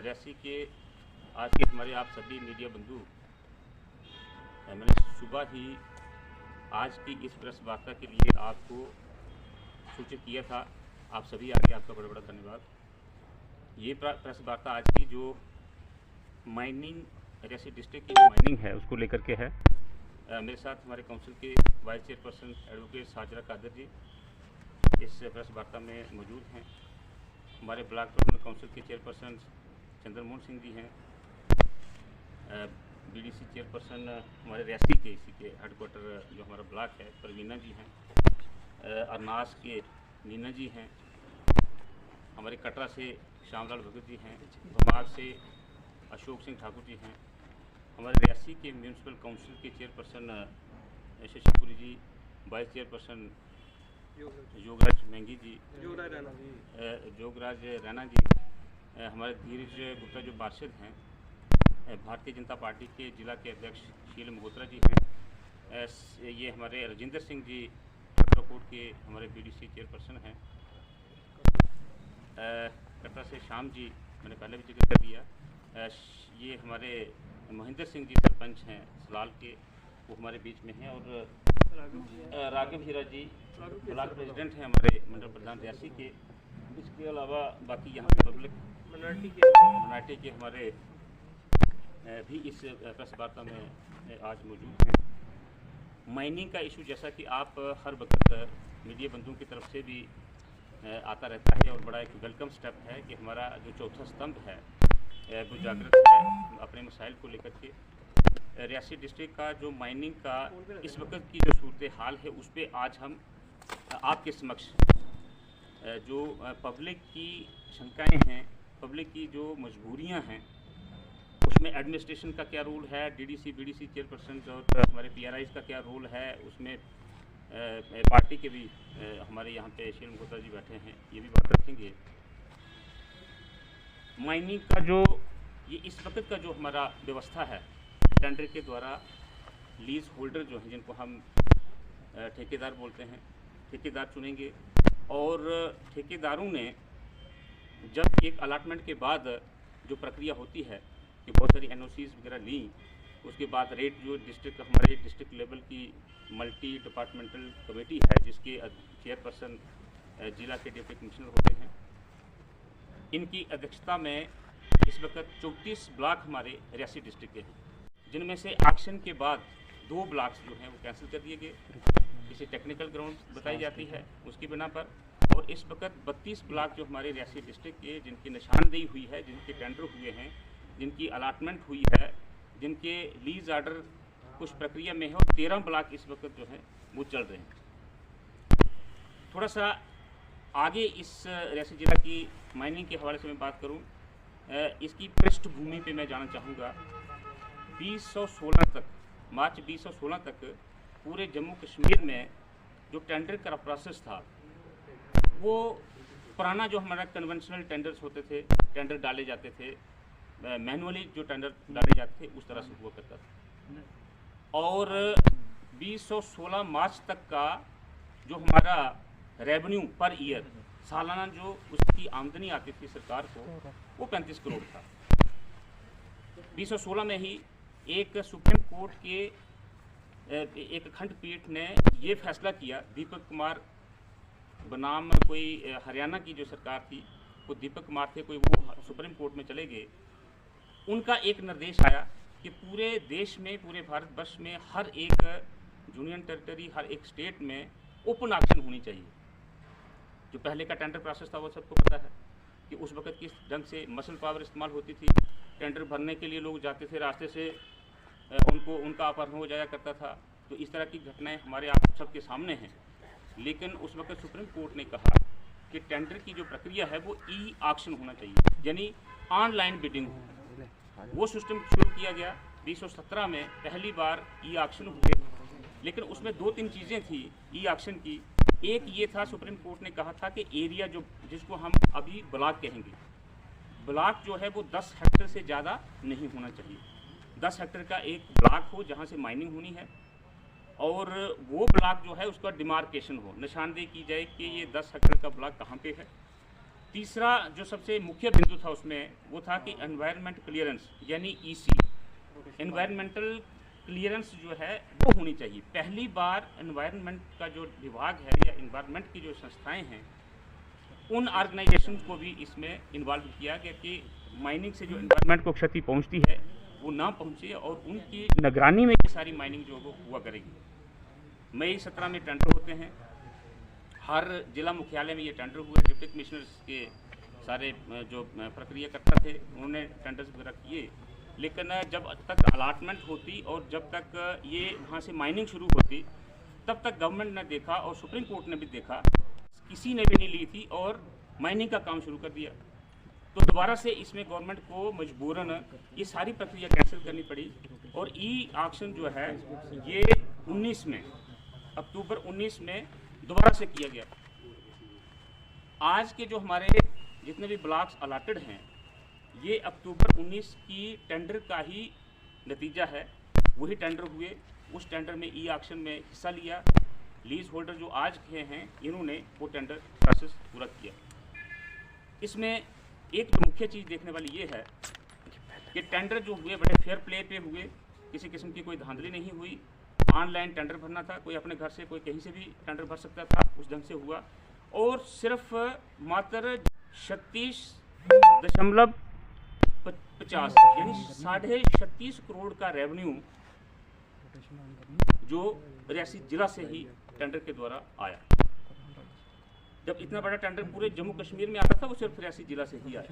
रेसी के आज के हमारे आप सभी मीडिया बंधु, मैंने सुबह ही आज की इस प्रेस वार्ता के लिए आपको सूचित किया था। आप सभी आगे आपका बड़ा बड़ा धन्यवाद। ये प्रेस वार्ता आज की जो माइनिंग रेसी डिस्ट्रिक्ट की जो माइनिंग है उसको लेकर के है। मेरे साथ हमारे काउंसिल के वाइस चेयरपर्सन एडवोकेट साजरा कादर जी इस प्रेस वार्ता में मौजूद हैं। हमारे ब्लॉक डेवलपमेंट काउंसिल के चेयरपर्सन चंद्रमोहन सिंह जी हैं। बीडीसी चेयरपर्सन हमारे रियासी के इसी के हेडक्वार्टर जो हमारा ब्लॉक है परवीना जी हैं। अरनास के नीना जी हैं। हमारे कटरा से श्यामलाल भगत जी हैं। भमार से अशोक सिंह ठाकुर जी हैं। हमारे रियासी के म्यूनसिपल काउंसिल के चेयरपर्सन शशिपुरी जी, वाइस चेयरपर्सन योगराज महंगी जी, जोगराज रैना जी, हमारे धीरज गुप्ता जो पार्षद हैं, भारतीय जनता पार्टी के जिला के अध्यक्ष शील मल्होत्रा जी हैं। ये हमारे राजेंद्र सिंह जी कोट के हमारे बीडीसी चेयरपर्सन हैं। कटरा से श्याम जी मैंने पहले भी जिक्र कर दिया। ये हमारे महेंद्र सिंह जी सरपंच हैं सलाल के, वो हमारे बीच में हैं। और राघव हीरा जी ब्लॉक प्रेसिडेंट हैं हमारे मंडल प्रधान रियासी के। इसके अलावा बाकी यहाँ पे पब्लिक मिनार्टी के हमारे भी इस प्रेस वार्ता में आज मौजूद हैं। माइनिंग का इशू जैसा कि आप हर वक्त मीडिया बंधुओं की तरफ से भी आता रहता है और बड़ा एक वेलकम स्टेप है कि हमारा जो चौथा स्तंभ है वो जागृत है अपने मसाइल को लेकर के। रियासी डिस्ट्रिक्ट का जो माइनिंग का इस वक्त की जो सूरत हाल है उस पर आज हम आपके समक्ष जो पब्लिक की शंकाएं हैं, पब्लिक की जो मजबूरियां हैं, उसमें एडमिनिस्ट्रेशन का क्या रोल है, डीडीसी बीडीसी चेयरपर्सन और हमारे पीआरआईज का क्या रोल है, उसमें पार्टी के भी हमारे यहाँ पे शील मल्होत्रा जी बैठे हैं, ये भी बात रखेंगे। माइनिंग का जो ये इस वक्त का जो हमारा व्यवस्था है, टेंडर के द्वारा लीज होल्डर जो हैं जिनको हम ठेकेदार बोलते हैं, ठेकेदार चुनेंगे और ठेकेदारों ने जब एक अलाटमेंट के बाद जो प्रक्रिया होती है कि बहुत सारी एनओसीज वगैरह ली, उसके बाद रेट जो डिस्ट्रिक्ट हमारे डिस्ट्रिक्ट लेवल की मल्टी डिपार्टमेंटल कमेटी है जिसके चेयरपर्सन जिला के डिप्टी कमिश्नर होते हैं, इनकी अध्यक्षता में इस वक्त 34 ब्लॉक हमारे रियासी डिस्ट्रिक्ट के हैं, जिनमें से एक्शन के बाद 2 ब्लॉक्स जो हैं वो कैंसिल कर दिए गए। इसे टेक्निकल ग्राउंड बताई जाती है उसकी बिना पर। और इस वक्त 32 ब्लॉक जो हमारे रियासी डिस्ट्रिक्ट के जिनकी निशानदेही हुई है, जिनके टेंडर हुए हैं, जिनकी अलाटमेंट हुई है, जिनके लीज आर्डर कुछ प्रक्रिया में है, और 13 ब्लॉक इस वक्त जो है वो चल रहे हैं। थोड़ा सा आगे इस रियासी जिला की माइनिंग के हवाले से मैं बात करूँ, इसकी पृष्ठभूमि पे मैं जानना चाहूँगा। 2016 तक, मार्च 2016 तक पूरे जम्मू कश्मीर में जो टेंडर का प्रोसेस था वो पुराना जो हमारा कन्वेंशनल टेंडर्स होते थे, टेंडर डाले जाते थे, मैनुअली जो टेंडर डाले जाते थे उस तरह से हुआ करता था। और 2016 मार्च तक का जो हमारा रेवेन्यू पर ईयर सालाना जो उसकी आमदनी आती थी सरकार को वो 35 करोड़ था। 2016 में ही एक सुप्रीम कोर्ट के एक खंडपीठ ने ये फैसला किया, दीपक कुमार बनाम कोई हरियाणा की जो सरकार थी, वो दीपक कुमार थे, कोई वो सुप्रीम कोर्ट में चले गए। उनका एक निर्देश आया कि पूरे देश में, पूरे भारतवर्ष में हर एक यूनियन टेरिटरी, हर एक स्टेट में ओपन ऑक्शन होनी चाहिए। जो पहले का टेंडर प्रोसेस था वो सबको पता है कि उस वक्त किस ढंग से मसल पावर इस्तेमाल होती थी। टेंडर भरने के लिए लोग जाते थे, रास्ते से उनका अपहरण हो जाया करता था। तो इस तरह की घटनाएं हमारे आप सबके सामने हैं। लेकिन उस वक्त सुप्रीम कोर्ट ने कहा कि टेंडर की जो प्रक्रिया है वो ई ऑक्शन होना चाहिए, यानी ऑनलाइन बिडिंग हो। वो सिस्टम शुरू किया गया 2017 में, पहली बार ई ऑक्शन हुए। लेकिन उसमें 2-3 चीज़ें थी ई ऑक्शन की। एक ये था, सुप्रीम कोर्ट ने कहा था कि एरिया जो जिसको हम अभी ब्लॉक कहेंगे, ब्लॉक जो है वो 10 हेक्टेयर से ज़्यादा नहीं होना चाहिए। 10 हेक्टेयर का एक ब्लॉक हो जहाँ से माइनिंग होनी है, और वो ब्लॉक जो है उसका डिमार्केशन हो, निशानदेही की जाए कि ये 10 हेक्टेयर का ब्लॉक कहाँ पे है। तीसरा जो सबसे मुख्य बिंदु था उसमें वो था कि एनवायरनमेंट क्लियरेंस यानी ईसी, एनवायरमेंटल क्लियरेंस जो है वो होनी चाहिए। पहली बार एनवायरनमेंट का जो विभाग है या एनवायरनमेंट की जो संस्थाएं हैं उन ऑर्गेनाइजेशन को भी इसमें इन्वॉल्व किया गया कि माइनिंग से जो एनवायरनमेंट को क्षति पहुंचती है वो ना पहुंचे और उनकी निगरानी में ये सारी माइनिंग जो वो हुआ करेगी। मई 17 में टेंडर होते हैं, हर जिला मुख्यालय में ये टेंडर हुए। डिप्टी कमिश्नर्स के सारे जो प्रक्रियाकर्ता थे उन्होंने टेंडर्स वगैरह किए, लेकिन जब तक अलॉटमेंट होती और जब तक ये वहाँ से माइनिंग शुरू होती तब तक गवर्नमेंट ने देखा और सुप्रीम कोर्ट ने भी देखा, किसी ने भी नहीं ली थी और माइनिंग का काम शुरू कर दिया। तो दोबारा से इसमें गवर्नमेंट को मजबूरन ये सारी प्रक्रिया कैंसिल करनी पड़ी और ई ऑक्शन जो है ये 19 में अक्टूबर 19 में दोबारा से किया गया। आज के जो हमारे जितने भी ब्लॉक्स अलाटेड हैं ये अक्टूबर 19 की टेंडर का ही नतीजा है। वही टेंडर हुए, उस टेंडर में ई ऑक्शन में हिस्सा लिया। लीज होल्डर जो आज के हैं इन्होंने वो टेंडर प्रोसेस पूरा किया। इसमें एक जो मुख्य चीज़ देखने वाली ये है कि टेंडर जो हुए बड़े फेयर प्ले पे हुए, किसी किस्म की कोई धांधली नहीं हुई। ऑनलाइन टेंडर भरना था, कोई अपने घर से कोई कहीं से भी टेंडर भर सकता था, उस ढंग से हुआ। और सिर्फ मात्र 36.50 यानी 36.5 करोड़ का रेवेन्यू जो रियासी जिला से ही टेंडर के द्वारा आया। जब इतना बड़ा टेंडर पूरे जम्मू कश्मीर में आता था वो सिर्फ रियासी जिला से ही आया।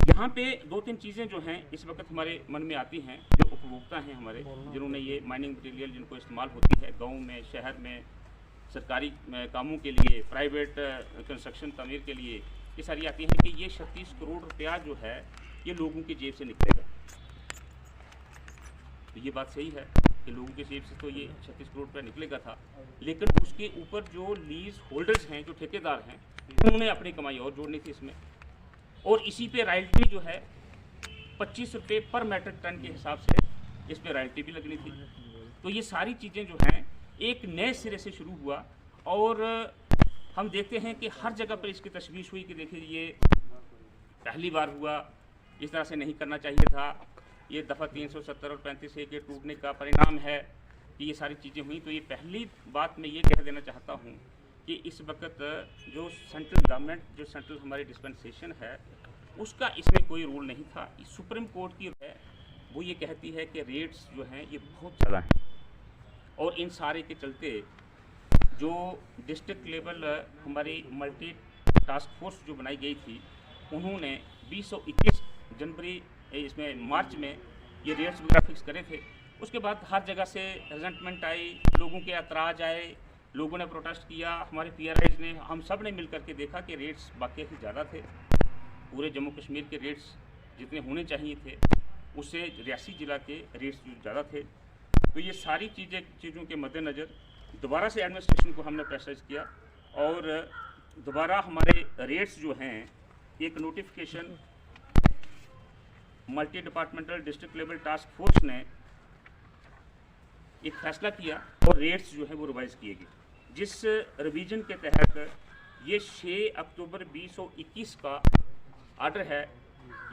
यहाँ पे 2-3 चीज़ें जो हैं इस वक्त हमारे मन में आती हैं, जो उपभोक्ता हैं हमारे, जिन्होंने ये माइनिंग मटेरियल जिनको इस्तेमाल होती है गाँव में, शहर में, सरकारी कामों के लिए, प्राइवेट कंस्ट्रक्शन तमीर के लिए, ये सारी आती हैं कि ये 36 करोड़ रुपया जो है ये लोगों की जेब से निकलेगा। तो ये बात सही है कि लोगों की जेब से तो ये 36 करोड़ रुपया निकलेगा था, लेकिन उसके ऊपर जो लीज होल्डर्स हैं, जो ठेकेदार हैं, उन्होंने अपनी कमाई और जोड़नी थी इसमें। और इसी पे रॉयल्टी जो है 25 रुपये पर मेट्रिक टन के हिसाब से इस पर रॉयल्टी भी लगनी थी। तो ये सारी चीज़ें जो हैं एक नए सिरे से शुरू हुआ और हम देखते हैं कि हर जगह पर इसकी तशवीश हुई कि देखिए ये पहली बार हुआ, इस तरह से नहीं करना चाहिए था, ये दफ़ा 370 और 35A के टूटने का परिणाम है कि ये सारी चीज़ें हुई। तो ये पहली बात मैं ये कह देना चाहता हूँ कि इस वक्त जो सेंट्रल गवर्नमेंट, जो सेंट्रल हमारी डिस्पेंसेशन है, उसका इसमें कोई रूल नहीं था। सुप्रीम कोर्ट की है वो ये कहती है कि रेट्स जो हैं ये बहुत ज़्यादा हैं और इन सारे के चलते जो डिस्ट्रिक्ट लेवल हमारी मल्टी टास्क फोर्स जो बनाई गई थी उन्होंने 2021 जनवरी इसमें मार्च में ये रेट्स वगैरह फिक्स करे थे। उसके बाद हर जगह से रिजल्टमेंट आई, लोगों के एतराज़ आए, लोगों ने प्रोटेस्ट किया, हमारे PRIs ने, हम सब ने मिल करके देखा कि रेट्स वाकई ही ज़्यादा थे। पूरे जम्मू कश्मीर के रेट्स जितने होने चाहिए थे उससे रियासी ज़िला के रेट्स ज़्यादा थे। तो ये सारी चीज़ों के मद्देनज़र दोबारा से एडमिनिस्ट्रेशन को हमने प्रेशराइज किया और दोबारा हमारे रेट्स जो हैं एक notification multi departmental district level task force ने एक फैसला किया और रेट्स जो है वो रिवाइज़ किए गए, जिस रिवीजन के तहत ये 6 अक्टूबर 2021 का आर्डर है,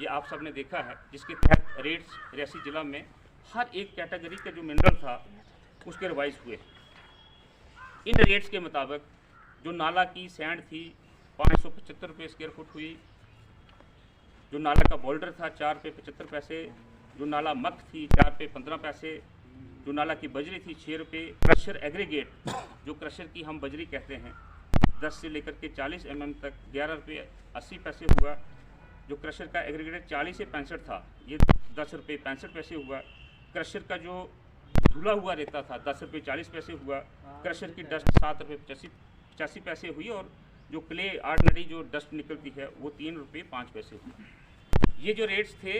ये आप सब ने देखा है, जिसके तहत रेट्स रियासी ज़िला में हर एक कैटेगरी का जो मिनरल था उसके रिवाइज हुए। इन रेट्स के मुताबिक जो नाला की सैंड थी 575 रुपये स्क्वायर फुट हुई, जो नाला का बोल्डर था 4 रुपये 75 पैसे, जो नाला मक थी 4 रुपये 15 पैसे, जो नाला की बजरी थी 6 रुपये, क्रशर एग्रीगेट जो क्रशर की हम बजरी कहते हैं 10 से लेकर के 40 mm तक 11 रुपये 80 पैसे हुआ। जो क्रशर का एग्रीगेट 40 से 65 था ये 10 रुपये 65 पैसे हुआ। क्रशर का जो धुला हुआ रहता था 10 रुपये 40 पैसे हुआ। क्रशर की डस्ट 7 रुपये 85 पैसे हुई और जो क्ले ऑर्डिनरी जो डस्ट निकलती है वो 3 रुपये 5 पैसे हुई। ये जो रेट्स थे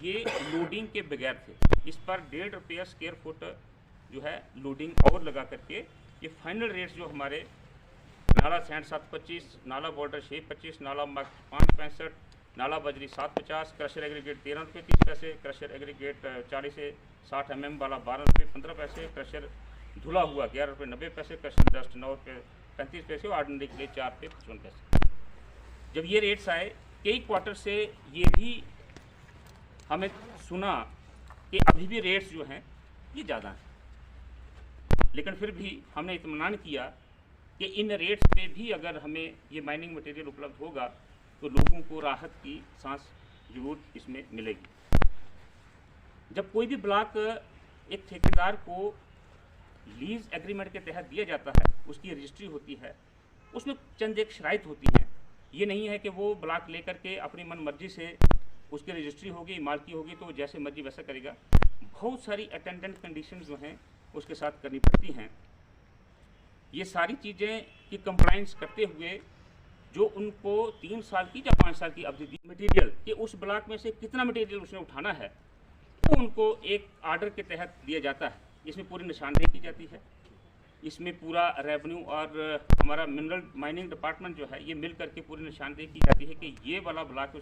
ये लोडिंग के बगैर थे। इस पर 1.5 रुपया स्क्वायर फुट जो है लोडिंग और लगा करके ये फाइनल रेट्स जो हमारे नाला सैंड 725, नाला बॉर्डर 625, नाला मक 565, नाला बजरी 750, क्रशर एग्रीगेट 13 रुपये 30 पैसे, क्रशर एग्रीगेट 40 से 60 mm वाला 12 रुपये 15 पैसे, क्रशर धुला हुआ 11 रुपये 90 पैसे, क्रशर डस्ट 9 रुपये 35 पैसे और ऑर्डिनरी के लिए 4 रुपये 55 पैसे। जब ये रेट्स आए, कई क्वार्टर से ये भी हमें सुना कि अभी भी रेट्स जो हैं ये ज़्यादा हैं, लेकिन फिर भी हमने इत्मीनान किया कि इन रेट्स पे भी अगर हमें ये माइनिंग मटेरियल उपलब्ध होगा तो लोगों को राहत की सांस जरूर इसमें मिलेगी। जब कोई भी ब्लॉक एक ठेकेदार को लीज एग्रीमेंट के तहत दिया जाता है, उसकी रजिस्ट्री होती है, उसमें चंद एक शराइत होती हैं। ये नहीं है कि वो ब्लॉक लेकर के अपनी मन मर्जी से उसकी रजिस्ट्री होगी, मालकी होगी तो जैसे मर्जी वैसा करेगा। बहुत सारी अटेंडेंट कंडीशंस जो हैं उसके साथ करनी पड़ती हैं। ये सारी चीज़ें की कंप्लाइंस करते हुए जो उनको 3 साल की या 5 साल की अवधि दी, मटेरियल कि उस ब्लॉक में से कितना मटेरियल उसने उठाना है तो उनको एक आर्डर के तहत दिया जाता है। इसमें पूरी निशानदेही की जाती है, इसमें पूरा रेवेन्यू और हमारा मिनरल माइनिंग डिपार्टमेंट जो है ये मिल करके पूरी निशानदेही की जाती है कि ये वाला ब्लॉक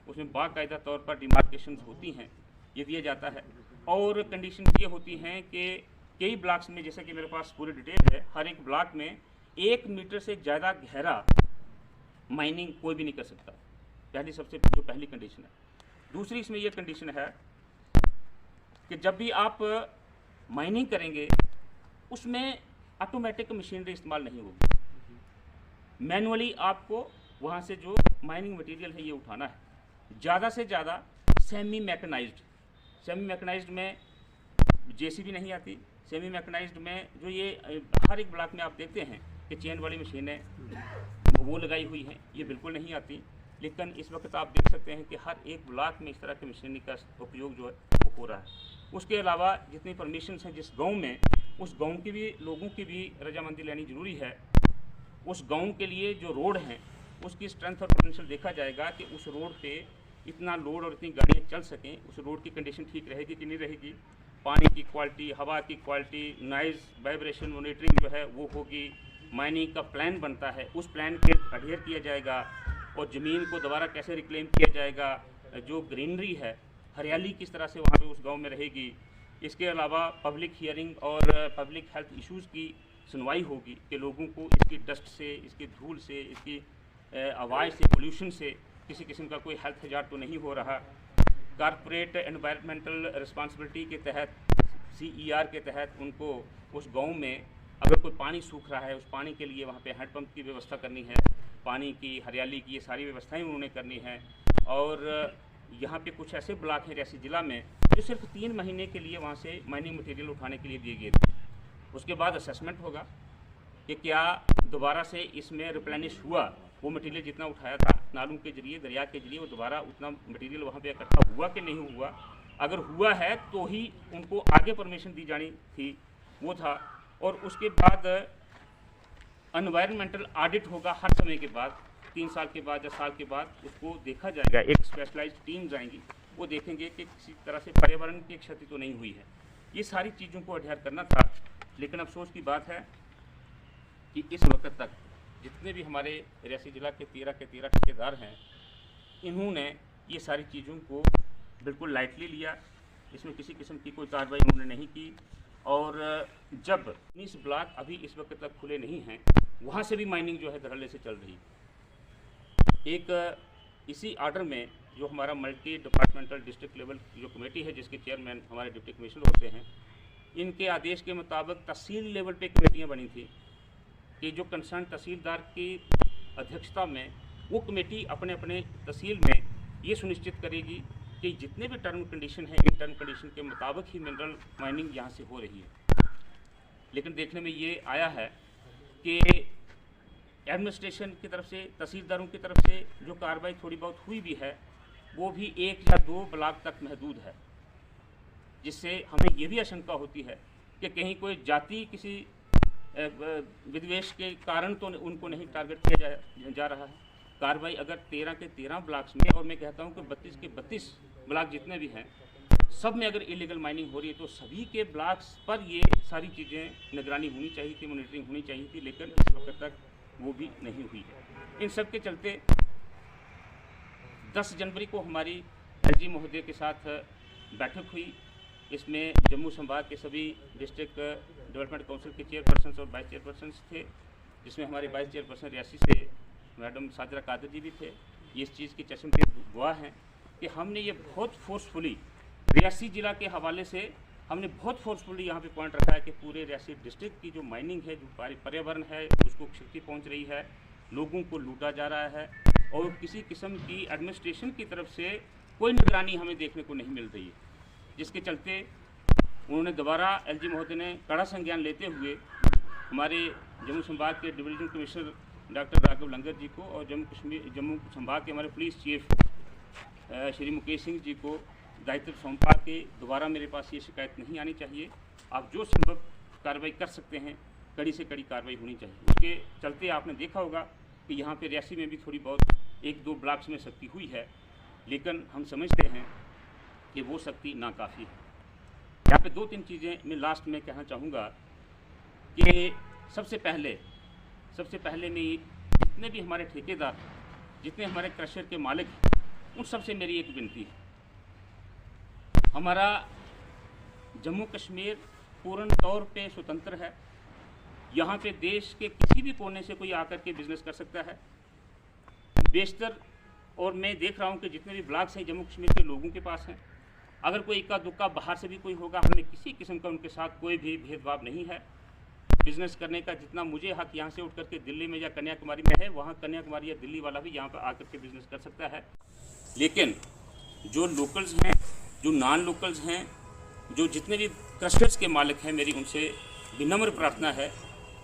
उसमें बाकायदा तौर पर डिमार्केशंस होती हैं, ये दिया जाता है। और कंडीशन ये होती हैं कि कई ब्लॉक्स में, जैसे कि मेरे पास पूरी डिटेल है, हर एक ब्लॉक में 1 मीटर से ज़्यादा गहरा माइनिंग कोई भी नहीं कर सकता। सबसे जो पहली कंडीशन है। दूसरी इसमें यह कंडीशन है कि जब भी आप माइनिंग करेंगे उसमें ऑटोमेटिक मशीनरी इस्तेमाल नहीं होगी, मैनुअली आपको वहाँ से जो माइनिंग मटेरियल है ये उठाना है। ज़्यादा से ज़्यादा सेमी मैकेनाइज्ड में जेसीबी नहीं आती। सेमी मैकेनाइज्ड में जो ये हर एक ब्लॉक में आप देखते हैं कि चेन वाली मशीनें वो लगाई हुई हैं, ये बिल्कुल नहीं आती। लेकिन इस वक्त आप देख सकते हैं कि हर एक ब्लॉक में इस तरह की मशीनरी का उपयोग जो है वो हो रहा है। उसके अलावा जितनी परमिशंस हैं जिस गांव में, उस गांव की भी लोगों की भी रजामंदी लेनी ज़रूरी है। उस गांव के लिए जो रोड हैं उसकी स्ट्रेंथ और पोटेंशियल देखा जाएगा कि उस रोड पे इतना लोड और इतनी गाड़ियाँ चल सकें, उस रोड की कंडीशन ठीक रहेगी कि नहीं रहेगी, पानी की क्वालिटी, हवा की क्वालिटी, नॉइज़ वाइब्रेशन मॉनिटरिंग जो है वो होगी, माइनिंग का प्लान बनता है, उस प्लान के अडेयर किया जाएगा और ज़मीन को दोबारा कैसे रिक्लेम किया जाएगा, जो ग्रीनरी है, हरियाली किस तरह से वहाँ पे उस गांव में रहेगी। इसके अलावा पब्लिक हियरिंग और पब्लिक हेल्थ इश्यूज़ की सुनवाई होगी कि लोगों को इसकी डस्ट से, इसकी धूल से, इसकी आवाज़ से, पोल्यूशन से किसी किस्म का कोई हेल्थ हजार्ड तो नहीं हो रहा। कॉरपोरेट एनवायरमेंटल रिस्पांसिबिलिटी के तहत, CER के तहत उनको उस गांव में अगर कोई पानी सूख रहा है, उस पानी के लिए वहाँ पे हैंडपम्प की व्यवस्था करनी है, पानी की, हरियाली की, ये सारी व्यवस्थाएं उन्होंने करनी है। और यहाँ पे कुछ ऐसे ब्लॉक हैं रियासी ज़िला में जो सिर्फ 3 महीने के लिए वहाँ से माइनिंग मटेरियल उठाने के लिए दिए गए थे। उसके बाद असेसमेंट होगा कि क्या दोबारा से इसमें रिप्लेनिश हुआ, वो मटेरियल जितना उठाया था नालों के जरिए, दरिया के जरिए, वो दोबारा उतना मटेरियल वहाँ पे इकट्ठा हुआ कि नहीं हुआ। अगर हुआ है तो ही उनको आगे परमिशन दी जानी थी, वो था। और उसके बाद एनवायरमेंटल ऑडिट होगा हर समय के बाद, 3 साल के बाद या साल के बाद उसको देखा जाएगा। एक स्पेशलाइज्ड टीम्स आएंगी, वो देखेंगे कि किसी तरह से पर्यावरण की क्षति तो नहीं हुई है। ये सारी चीज़ों को अध्ययन करना था। लेकिन अफसोस की बात है कि इस वक्त तक जितने भी हमारे रियासी ज़िला के 13 ठेकेदार हैं, इन्होंने ये सारी चीज़ों को बिल्कुल लाइटली लिया, इसमें किसी किस्म की कोई कार्रवाई उन्होंने नहीं की। और जब 19 ब्लॉक अभी इस वक्त तक खुले नहीं हैं, वहाँ से भी माइनिंग जो है धड़ल्ले से चल रही है। एक इसी आर्डर में जो हमारा मल्टी डिपार्टमेंटल डिस्ट्रिक्ट लेवल जो कमेटी है, जिसके चेयरमैन हमारे डिप्टी कमिश्नर होते हैं, इनके आदेश के मुताबिक तहसील लेवल पे कमेटियाँ बनी थी कि जो कंसर्न तहसीलदार की अध्यक्षता में वो कमेटी अपने अपने तहसील में ये सुनिश्चित करेगी कि जितने भी टर्म कंडीशन है, इन टर्म कंडीशन के मुताबिक ही मिनरल माइनिंग यहाँ से हो रही है। लेकिन देखने में ये आया है कि एडमिनिस्ट्रेशन की तरफ से, तहसीलदारों की तरफ से जो कार्रवाई थोड़ी बहुत हुई भी है, वो भी 1 या 2 ब्लॉक तक महदूद है, जिससे हमें ये भी आशंका होती है कि कहीं कोई जाति किसी विद्वेष के कारण तो उनको नहीं टारगेट किया जा रहा है। कार्रवाई अगर 13 के 13 ब्लॉक्स में, और मैं कहता हूँ कि 32 के 32 ब्लॉक जितने भी हैं, सब में अगर इलीगल माइनिंग हो रही है तो सभी के ब्लॉक्स पर ये सारी चीज़ें निगरानी होनी चाहिए थी, मॉनिटरिंग होनी चाहिए थी। लेकिन इस वक्त तक वो भी नहीं हुई है। इन सब के चलते 10 जनवरी को हमारी LG महोदय के साथ बैठक हुई। इसमें जम्मू संभाग के सभी डिस्ट्रिक्ट डेवलपमेंट काउंसिल के चेयरपर्सन और वाइस चेयरपर्सन थे, जिसमें हमारे वाइस चेयरपर्सन रियासी से मैडम साजरा कादर जी भी थे, ये इस चीज़ के चश्मदीद गवाह हैं कि हमने ये बहुत फोर्सफुली रियासी ज़िला के हवाले से हमने बहुत फोर्सफुली यहाँ पे पॉइंट रखा है कि पूरे रियासी डिस्ट्रिक्ट की जो माइनिंग है, जो पर्यावरण है, उसको क्षति पहुँच रही है, लोगों को लूटा जा रहा है और किसी किस्म की एडमिनिस्ट्रेशन की तरफ से कोई निगरानी हमें देखने को नहीं मिल रही है, जिसके चलते उन्होंने दोबारा एलजी महोदय ने कड़ा संज्ञान लेते हुए हमारे जम्मू संभाग के डिवीजन कमिश्नर डॉक्टर राघव लंगर जी को और जम्मू संभाग के हमारे पुलिस चीफ श्री मुकेश सिंह जी को दायित्व सौंपा के दोबारा मेरे पास ये शिकायत नहीं आनी चाहिए, आप जो संभव कार्रवाई कर सकते हैं, कड़ी से कड़ी कार्रवाई होनी चाहिए। उसके चलते आपने देखा होगा कि यहाँ पे रियासी में भी थोड़ी बहुत एक दो ब्लॉक्स में सख्ती हुई है, लेकिन हम समझते हैं कि वो सख्ती नाकाफ़ी है। यहाँ पे 2-3 चीज़ें मैं लास्ट में कहना चाहूँगा कि सबसे पहले मैं जितने भी हमारे ठेकेदार, जितने हमारे क्रशर के मालिक हैं, उन सबसे मेरी एक विनती है, हमारा जम्मू कश्मीर पूर्ण तौर पे स्वतंत्र है। यहाँ पे देश के किसी भी कोने से कोई आकर के बिज़नेस कर सकता है बेशतर, और मैं देख रहा हूँ कि जितने भी ब्लॉक्स हैं जम्मू कश्मीर के लोगों के पास हैं। अगर कोई इक्का दुक्का बाहर से भी कोई होगा, हमें किसी किस्म का उनके साथ कोई भी भेदभाव नहीं है। बिज़नेस करने का जितना मुझे हक यहाँ से उठ करके दिल्ली में या कन्याकुमारी में है, वहाँ कन्याकुमारी या दिल्ली वाला भी यहाँ पर आकर के बिज़नेस कर सकता है। लेकिन जो लोकल्स हैं, जो नॉन लोकल्स हैं, जो जितने भी क्रस्टर्स के मालिक हैं, मेरी उनसे विनम्र प्रार्थना है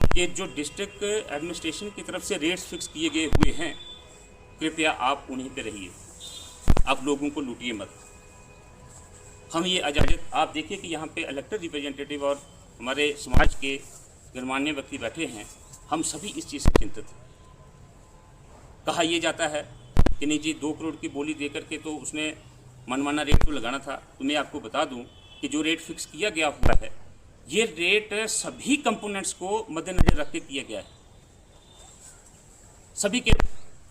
कि जो डिस्ट्रिक्ट एडमिनिस्ट्रेशन की तरफ से रेट्स फिक्स किए गए हुए हैं, कृपया आप उन्हीं पे रहिए, आप लोगों को लूटिए मत। हम ये इजाज़त, आप देखिए कि यहाँ पे इलेक्टेड रिप्रेजेंटेटिव और हमारे समाज के गणमान्य व्यक्ति बैठे हैं, हम सभी इस चीज़ से चिंतित हैं। कहा यह जाता है कि नहीं जी 2 करोड़ की बोली दे करके तो उसने मनमाना रेट तो लगाना था। तो मैं आपको बता दूं कि जो रेट फिक्स किया गया हुआ है, ये रेट सभी कंपोनेंट्स को मद्देनजर रख के किया गया है, सभी के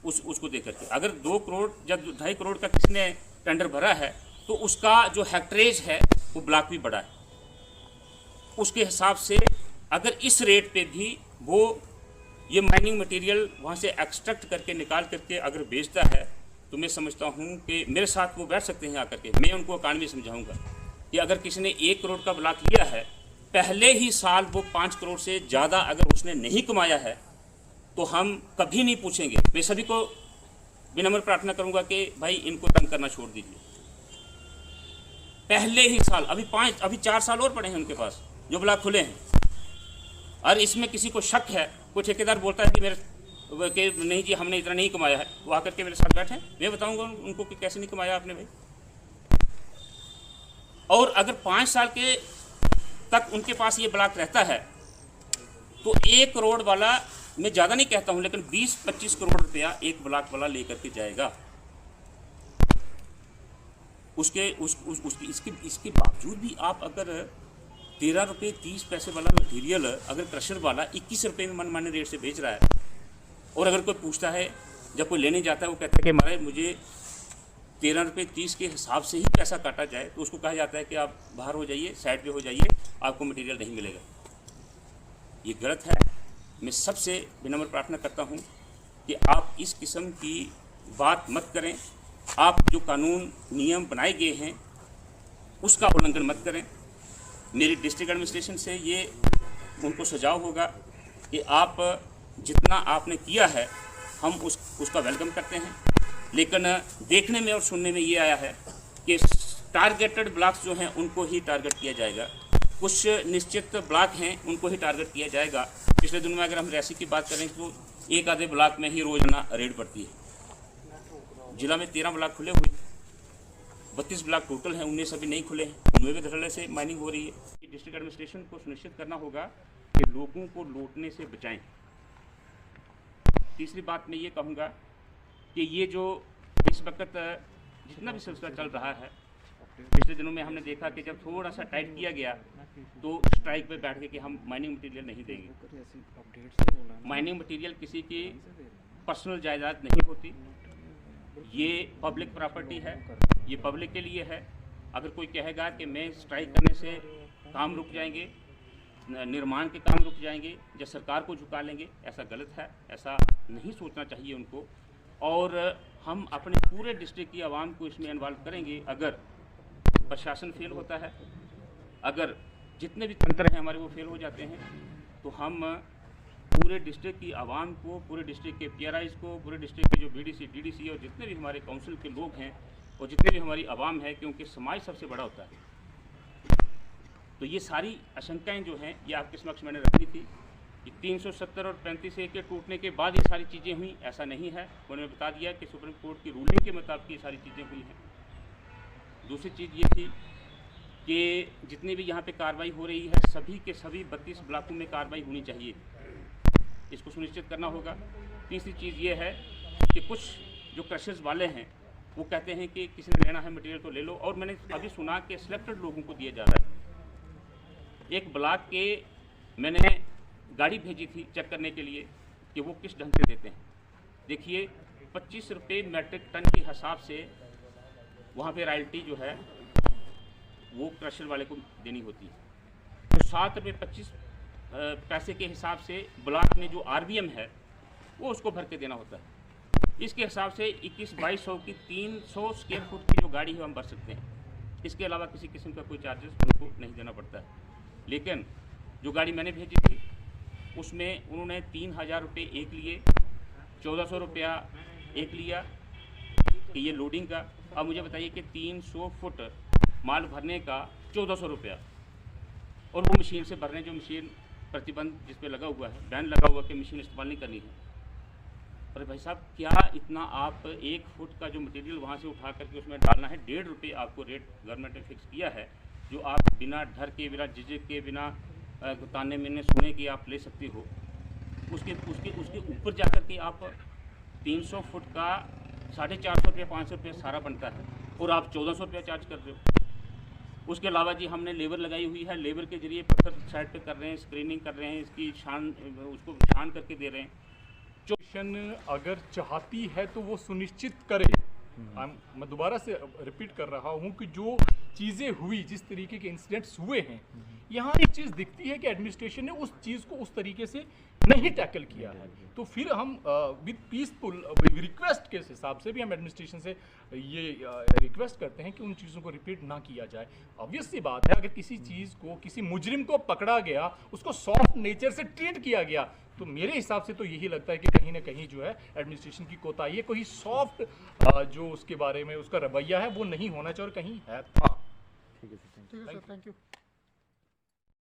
उसको दे करके। अगर 2 करोड़ या 2.5 करोड़ का किसी ने टेंडर भरा है तो उसका जो हेक्टरेज है वो ब्लॉक भी बड़ा है, उसके हिसाब से अगर इस रेट पे भी वो ये माइनिंग मटेरियल वहाँ से एक्सट्रैक्ट करके निकाल करके अगर बेचता है, तो मैं समझता हूँ कि मेरे साथ वो बैठ सकते हैं आकर के, मैं उनको इकानमी समझाऊंगा कि अगर किसी ने 1 करोड़ का ब्लॉक लिया है, पहले ही साल वो 5 करोड़ से ज़्यादा अगर उसने नहीं कमाया है, तो हम कभी नहीं पूछेंगे। मैं सभी को विनम्र प्रार्थना करूँगा कि भाई इनको तंग करना छोड़ दीजिए। पहले ही साल, अभी 4 साल और पड़े हैं उनके पास जो ब्लॉक खुले हैं, और इसमें किसी को शक है, कोई ठेकेदार बोलता है कि नहीं जी हमने इतना नहीं कमाया है, वो आकर के मेरे साथ बैठे, मैं बताऊंगा उनको कि कैसे नहीं कमाया आपने भाई। और अगर 5 साल के तक उनके पास ये ब्लॉक रहता है तो 1 करोड़ वाला, मैं ज़्यादा नहीं कहता हूं, लेकिन 20-25 करोड़ रुपया एक ब्लॉक वाला लेकर के जाएगा। इसके बावजूद भी आप अगर 13 रुपये 30 पैसे वाला मटेरियल अगर क्रशर वाला 21 रुपये में मनमाने रेट से बेच रहा है, और अगर कोई पूछता है, जब कोई लेने जाता है, वो कहता है कि महाराज मुझे 13 रुपये 30 के हिसाब से ही पैसा काटा जाए, तो उसको कहा जाता है कि आप बाहर हो जाइए, साइड पे हो जाइए, आपको मटेरियल नहीं मिलेगा। ये गलत है। मैं सबसे विनम्र प्रार्थना करता हूँ कि आप इस किस्म की बात मत करें, आप जो कानून नियम बनाए गए हैं उसका उल्लंघन मत करें। मेरी डिस्ट्रिक्ट एडमिनिस्ट्रेशन से ये उनको सुझाव होगा कि आप जितना आपने किया है हम उसका वेलकम करते हैं, लेकिन देखने में और सुनने में ये आया है कि टारगेटेड ब्लॉक्स जो हैं उनको ही टारगेट किया जाएगा, कुछ निश्चित ब्लॉक हैं उनको ही टारगेट किया जाएगा। पिछले दिनों में अगर हम रियासी की बात करें तो एक आधे ब्लॉक में ही रोजाना रेड पड़ती है। जिला में 13 ब्लॉक खुले हुए, 32 ब्लॉक टोटल हैं, 19 अभी नहीं खुले हैं, उनमें भी धड़ल्ले से माइनिंग हो रही है। डिस्ट्रिक्ट एडमिनिस्ट्रेशन को सुनिश्चित करना होगा कि लोगों को लूटने से बचाएं। तीसरी बात मैं ये कहूँगा कि ये जो इस वक्त जितना भी सिलसिला चल रहा है, पिछले दिनों में हमने देखा कि जब थोड़ा सा टाइट किया गया तो स्ट्राइक पे बैठ के कि हम माइनिंग मटेरियल नहीं देंगे। माइनिंग मटेरियल किसी की पर्सनल जायदाद नहीं होती, ये पब्लिक प्रॉपर्टी है, ये पब्लिक के लिए है। अगर कोई कहेगा कि मैं स्ट्राइक करने से काम रुक जाएंगे, निर्माण के काम रुक जाएंगे या सरकार को झुका लेंगे, ऐसा गलत है, ऐसा नहीं सोचना चाहिए उनको। और हम अपने पूरे डिस्ट्रिक्ट की आवाम को इसमें इन्वॉल्व करेंगे। अगर प्रशासन फेल होता है, अगर जितने भी तंत्र हैं हमारे वो फेल हो जाते हैं, तो हम पूरे डिस्ट्रिक्ट की आवाम को, पूरे डिस्ट्रिक्ट के PRIs को, पूरे डिस्ट्रिक्ट के जो BDC, DDC और जितने भी हमारे काउंसिल के लोग हैं और जितने भी हमारी आवाम है, क्योंकि समाज सबसे बड़ा होता है, तो ये सारी आशंकाएं जो हैं ये आपके समक्ष मैंने रखी थी कि 370 और 35A के टूटने के बाद ये सारी चीज़ें हुई, ऐसा नहीं है। उन्होंने बता दिया कि सुप्रीम कोर्ट की रूलिंग के मुताबिक ये सारी चीज़ें हुई हैं। दूसरी चीज़ ये थी कि जितनी भी यहाँ पे कार्रवाई हो रही है, सभी के सभी 32 ब्लॉकों में कार्रवाई होनी चाहिए, इसको सुनिश्चित करना होगा। तीसरी चीज़ ये है कि कुछ जो क्रशर्स वाले हैं वो कहते हैं कि किसी ने लेना है मटेरियल तो ले लो, और मैंने अभी सुना कि सिलेक्टेड लोगों को दिया जा रहा है। एक ब्लॉक के मैंने गाड़ी भेजी थी चेक करने के लिए कि वो किस ढंग से देते हैं। देखिए 25 रुपये मेट्रिक टन के हिसाब से वहाँ पे रॉयल्टी जो है वो क्रशर वाले को देनी होती है। तो 7 रुपये 25 पैसे के हिसाब से ब्लॉक में जो RBM है वो उसको भर के देना होता है। इसके हिसाब से 21-2200 की 300 स्क्वायर फुट की जो गाड़ी है हम भर सकते हैं। इसके अलावा किसी किस्म का कोई चार्जेस उनको नहीं देना पड़ता है। लेकिन जो गाड़ी मैंने भेजी थी उसमें उन्होंने 3000 रुपये एक लिए, 1400 रुपया एक लिया कि ये लोडिंग का। अब मुझे बताइए कि 300 फुट माल भरने का 1400 रुपया, और वो मशीन से भरने, जो मशीन प्रतिबंध जिस पे लगा हुआ है, बैन लगा हुआ कि मशीन इस्तेमाल नहीं करनी है। अरे भाई साहब, क्या इतना आप 1 फुट का जो मटेरियल वहाँ से उठा करके उसमें डालना है, 1.5 रुपये आपको रेट गवर्नमेंट ने फिक्स किया है, जो आप बिना डर के, बिना झिझक के, बिना ताने मिलने सुने कि आप ले सकते हो। उसके ऊपर जाकर के आप 300 फुट का 450 रुपये, 500 रुपये सारा बनता है, और आप 1400 रुपया चार्ज कर रहे हो। उसके अलावा जी हमने लेबर लगाई हुई है, लेबर के जरिए पत्थर साइड पे कर रहे हैं, स्क्रीनिंग कर रहे हैं, इसकी उसको छान करके दे रहे हैं। अगर चाहती है तो वो सुनिश्चित करे। मैं दोबारा से रिपीट कर रहा हूँ कि जो चीज़ें हुई, जिस तरीके के इंसिडेंट्स हुए हैं, यहाँ एक चीज़ दिखती है कि एडमिनिस्ट्रेशन ने उस चीज़ को उस तरीके से नहीं टैकल किया है। तो फिर हम विद पीसफुल रिक्वेस्ट के हिसाब से भी हम एडमिनिस्ट्रेशन से ये रिक्वेस्ट करते हैं कि उन चीज़ों को रिपीट ना किया जाए। ऑब्वियस सी बात है, अगर किसी चीज़ को, किसी मुजरिम को पकड़ा गया, उसको सॉफ्ट नेचर से ट्रीट किया गया, तो मेरे हिसाब से तो यही लगता है कि कहीं ना कहीं जो है एडमिनिस्ट्रेशन की कोताही है। कोई सॉफ्ट जो उसके बारे में उसका रवैया है वो नहीं होना चाहिए, और कहीं है था। ठीक है सर, थैंक यू।